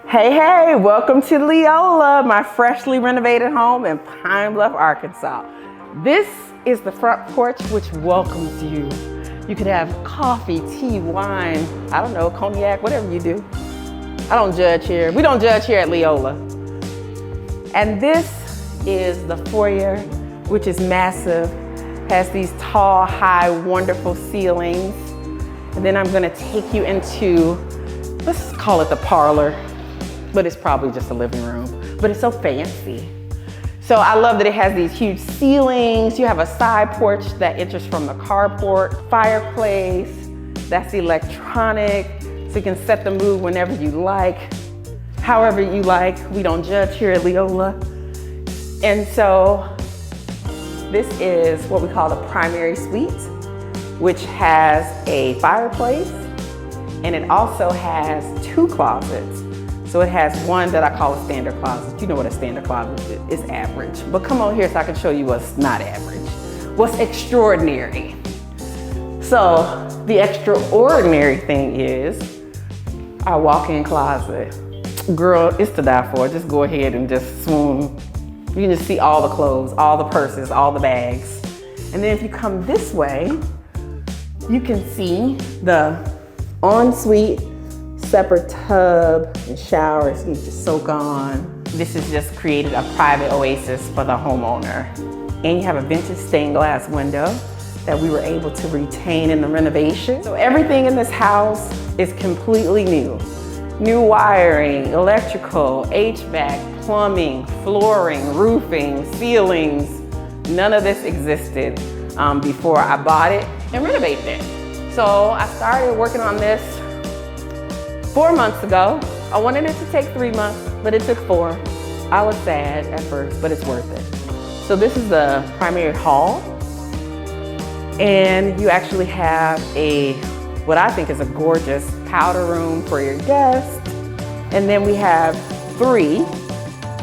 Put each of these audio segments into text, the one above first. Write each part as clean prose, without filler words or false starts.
Hey, welcome to Leola, my freshly renovated home in Pine Bluff, Arkansas. This is the front porch which welcomes you. You could have coffee, tea, wine, I don't know, cognac, whatever you do. I don't judge here. We don't judge here at Leola. And this is the foyer, which is massive, has these tall, high, wonderful ceilings. And then I'm gonna take you into, let's call it the parlor, but it's probably just a living room, but it's so fancy. So I love that it has these huge ceilings. You have a side porch that enters from the carport, fireplace, that's electronic, so you can set the mood whenever you like, however you like. We don't judge here at Leola. And so this is what we call the primary suite, which has a fireplace, and it also has two closets. So it has one that I call a standard closet. You know what a standard closet is, it's average. But come on here so I can show you what's not average, what's extraordinary. So the extraordinary thing is our walk-in closet. Girl, it's to die for. Just go ahead and just swoon. You can just see all the clothes, all the purses, all the bags. And then if you come this way, you can see the ensuite, separate tub and showers you just soak on. This has just created a private oasis for the homeowner. And you have a vintage stained glass window that we were able to retain in the renovation. So everything in this house is completely new. New wiring, electrical, HVAC, plumbing, flooring, roofing, ceilings. None of this existed before I bought it and renovated it. So I started working on this 4 months ago. I wanted it to take 3 months, but it took 4. I was sad at first, but it's worth it. So this is the primary hall. And you actually have what I think is a gorgeous powder room for your guests. And then we have 3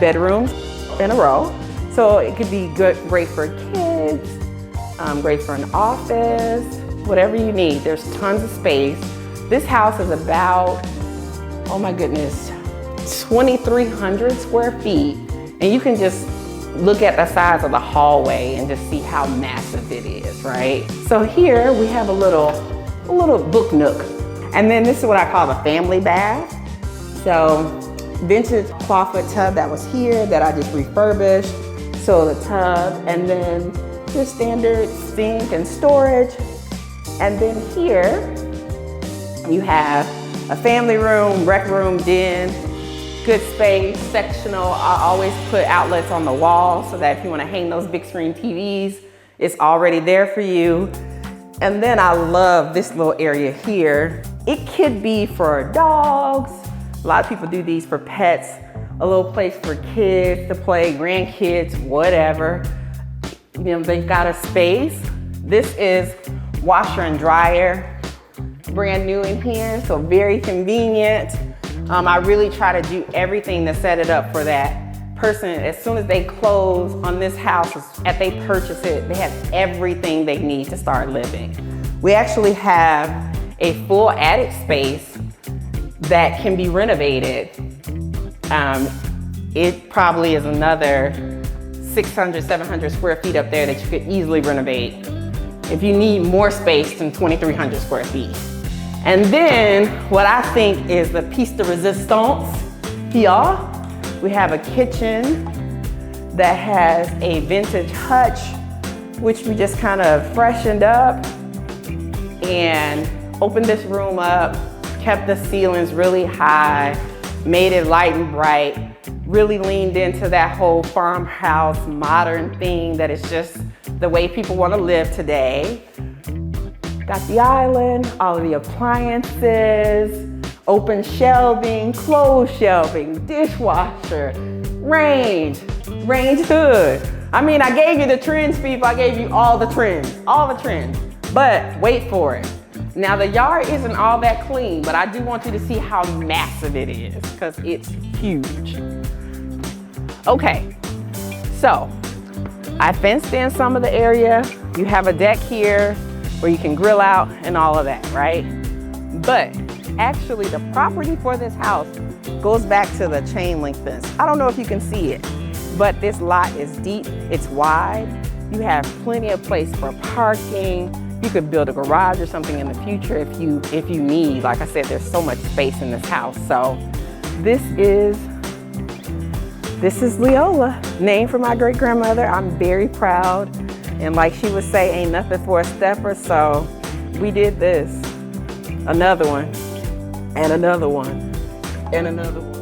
bedrooms in a row. So it could be great for kids, great for an office, whatever you need. There's tons of space. This house is about, oh my goodness, 2,300 square feet. And you can just look at the size of the hallway and just see how massive it is, right? So here we have a little book nook. And then this is what I call the family bath. So vintage clawfoot tub that was here that I just refurbished. So the tub, and then your standard sink and storage. And then here you have a family room, rec room, den, good space, sectional. I always put outlets on the wall so that if you want to hang those big screen TVs, it's already there for you. And then I love this little area here. It could be for dogs. A lot of people do these for pets. A little place for kids to play, grandkids, whatever. You know, they've got a space. This is washer and dryer. Brand new in here, so very convenient. I really try to do everything to set it up for that person. As soon as they close on this house, as they purchase it, they have everything they need to start living. We actually have a full attic space that can be renovated. It probably is another 600, 700 square feet up there that you could easily renovate if you need more space than 2,300 square feet. And then what I think is the piece de resistance here, we have a kitchen that has a vintage hutch, which we just kind of freshened up and opened this room up, kept the ceilings really high, made it light and bright, really leaned into that whole farmhouse modern thing that is just the way people want to live today. Got the island, all of the appliances, open shelving, closed shelving, dishwasher, range hood. I mean, I gave you the trends, people. I gave you all the trends. But wait for it. Now the yard isn't all that clean, but I do want you to see how massive it is because it's huge. Okay, so I fenced in some of the area. You have a deck here where you can grill out and all of that, right? But Actually, the property for this house goes back to the chain link fence. I don't know if you can see it, but this lot is deep, it's wide. You have plenty of place for parking. You could build a garage or something in the future if you need. Like I said, there's so much space in this house. So this is Leola, named for my great grandmother. I'm very proud. And like she would say, ain't nothing for a stepper. So we did this. Another one, and another one, and another one.